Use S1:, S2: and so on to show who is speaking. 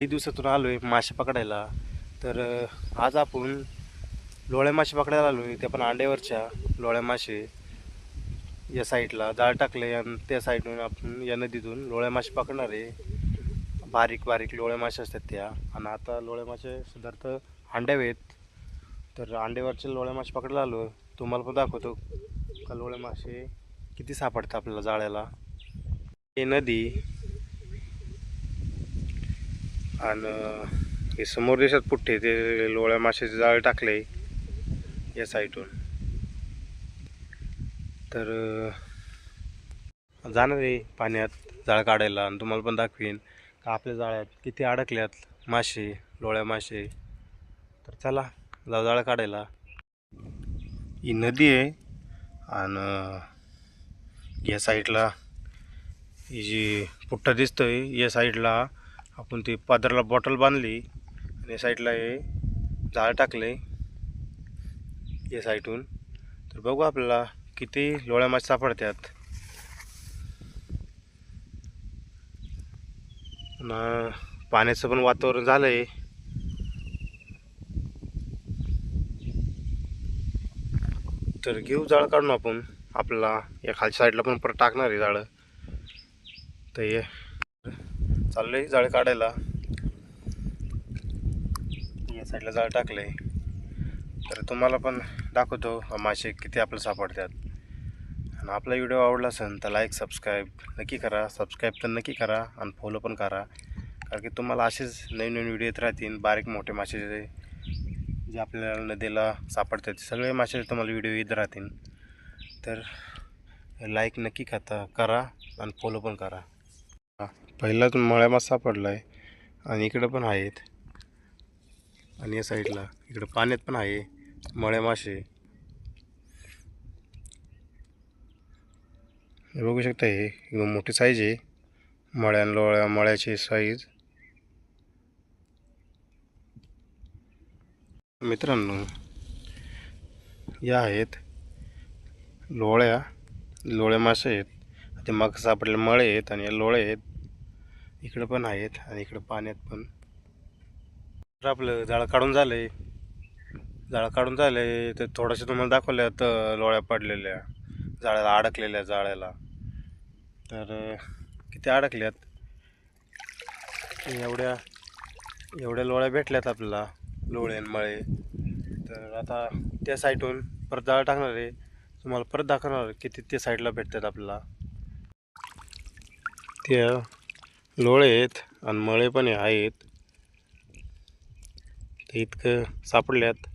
S1: काही दिवसातून आलो आहे मासे पकडायला. तर आज आपण लोळ्या मासे पकडायला आलो आहे, ते पण अंड्यावरच्या लोळ्या मासे. या साईडला जाळ टाकले आणि त्या साईडून आपण या नदीतून लोळ्या मासे पकडणार आहे. बारीक बारीक लोळ्या मासे असतात त्या. आणि आता लोळ्या मासे साधारणत अंड्यावर आहेत. तर अंड्यावरचे लोळ्या मासे पकडायला आलो. तुम्हाला पण दाखवतो का लोळ्या मासे किती सापडतात आपल्याला जाळ्याला. हे नदी आणि हे समोर देशात पुठ्ठे ते लोळ्या माशाचे जाळ टाकले या साईडून. तर जाणार आहे पाण्यात जाळ काढायला आणि तुम्हाला पण दाखवीन का आपल्या जाळ्यात किती अडकल्यात मासे, लोळ्या मासे. तर चला जाऊ जाळ काढायला. ही नदी आहे आणि या साईडला ही जी पुठ्ठा दिसतोय या साईडला आपण ती पदरला बॉटल बांधली आणि या साईडला हे जाळ टाकले या साईडून. तर बघू आपल्याला किती लोळ्या मासे सापडतात. पाण्याचं पण वातावरण झालंय. तर घेऊ जाळ काढून आपण. आपल्याला या खालच्या साईडला पण परत टाकणार आहे जाळं. तर ये चाललंय जाळ काढायला. या साईडला जाळ टाकलंय. तर तुम्हाला पण दाखवतो मासे किती आपल्याला सापडतात. आणि आपला व्हिडिओ आवडला असेल तर लाईक सबस्क्राईब नक्की करा. सबस्क्राईब तर नक्की करा आणि फॉलो पण करा, कारण की तुम्हाला असेच नवीन नवीन व्हिडिओ येत राहतील. बारीक मोठे मासे जे आपल्याला नदीला सापडतात सगळे मासे तुम्हाला व्हिडिओ येत राहतील. तर लाईक नक्की करा आणि फॉलो पण करा. पहिलाच मळ्या मासा सापडला आहे आणि इकडं पण आहेत. आणि या साईडला इकडं पाण्यात पण आहे मळ्या मासे. हे बघू शकता, हे एकदम मोठी साईज आहे मळ्याची साईज. मित्रांनो या आहेत लोळ्या मासे आहेत. ते मग सापडले मळे आहेत आणि लोळे आहेत. इकडं पण आहेत आणि इकडं पाण्यात पण. तर आपलं जाळं काढून झालंय. तर थोडंसं तुम्हाला दाखवल्या तर लोळ्या पडलेल्या जाळ्याला, अडकलेल्या जाळ्याला. तर किती अडकल्यात, एवढ्या एवढ्या लोळ्या भेटल्यात आपल्याला, लोळे आणि मळे. तर आता त्या साईडून परत जाळं टाकणार आहे. तुम्हाला परत दाखवणार किती त्या साईडला भेटतात आपल्याला. त्या लोळे आहेत आणि मळे पण आहेत. ते इतकं सापडल्यात.